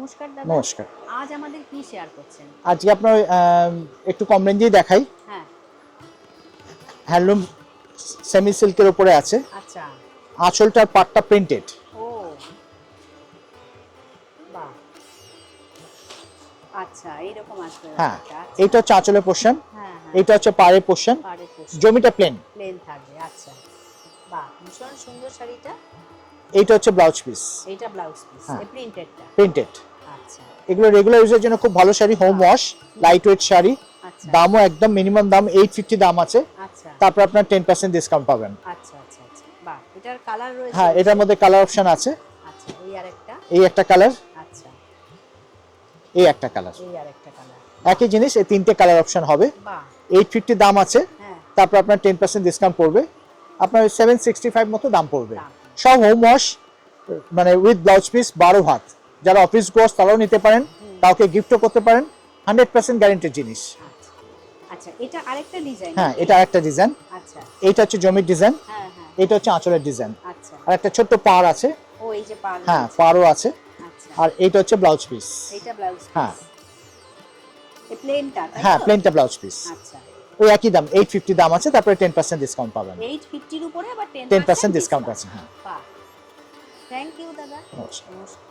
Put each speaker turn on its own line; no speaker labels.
নমস্কার দাদা।
নমস্কার।
আজ আমাদের কি শেয়ার করছেন?
আজকে আপনার একটু কম রেঞ্জেই দেখাই।
হ্যাঁ।
হ্যান্ডলুম সেমি সিল্কের উপরে আছে।
আচ্ছা।
আঁচলটার পাটটা প্রিন্টেড।
ও বাহ, আচ্ছা এইরকম আসবে
হ্যাঁ,
ব্যাপারটা। আচ্ছা।
এইটা হচ্ছে আঁচলের পোর্শন,
হ্যাঁ হ্যাঁ,
এইটা হচ্ছে পাড়ের পোর্শন,
পাড়ের পোর্শন,
জমিটা প্লেন।
প্লেন থাকবে। আচ্ছা, বাহ, ভীষণ সুন্দর শাড়িটা।
এইটা হচ্ছে ব্লাউজ পিস,
এইটা ব্লাউজ পিস,
হ্যাঁ।
এই প্রিন্টেডটা।
প্রিন্টেড।
আচ্ছা
এগুলো রেগুলার ইউজের জন্য খুব ভালো sari, home wash, light weight sari.
আচ্ছা
দামও একদম মিনিমাম দাম 850 দাম আছে।
আচ্ছা
তারপর আপনার 10% ডিসকাউন্ট পাবেন।
আচ্ছা আচ্ছা আচ্ছা, বাহ, এটার কালার রয়েছে?
হ্যাঁ, এটার মধ্যে কালার অপশন আছে।
আচ্ছা, এই আরেকটা।
এই একটা কালার,
আচ্ছা,
এই একটা কালার,
এই আরেকটা কালার।
একই জিনিস, এই তিনটে কালার অপশন হবে।
বাহ,
850 দাম আছে।
হ্যাঁ।
তারপর আপনার 10% ডিসকাউন্ট পড়বে, আপনার 765 মতো দাম পড়বে।
দাম।
সব হোম ওয়াশ, মানে উইথ ব্লাউজ পিস, 12 হাত। যারা অফিস গোস তারাও নিতে পারেন, কাউকে গিফটও করতে পারেন। 100% গ্যারেন্টিড জিনিস।
আচ্ছা আচ্ছা, এটা আরেকটা ডিজাইন।
হ্যাঁ, এটা একটা ডিজাইন।
আচ্ছা,
এইটা হচ্ছে জমির ডিজাইন,
হ্যাঁ হ্যাঁ,
এটা হচ্ছে আঁচলের ডিজাইন।
আচ্ছা।
আর একটা ছোট্ট পাড় আছে।
ও, এই যে পাড়।
হ্যাঁ, পাড়ও আছে।
আচ্ছা,
আর এইটা হচ্ছে ব্লাউজ পিস।
এইটা ব্লাউজ
হ্যাঁ।
পিস, এই প্লেনটা, তাই তো?
হ্যাঁ, প্লেনটা ব্লাউজ পিস।
আচ্ছা,
ওই একই দাম, 850 দাম আছে, তারপরে 10% ডিসকাউন্ট পাবেন।
850 এর উপরে আবার
10% ডিসকাউন্ট আছে। হ্যাঁ,
বাহ, থ্যাংক ইউ দাদা।
নমস্কার।
নমস্কার।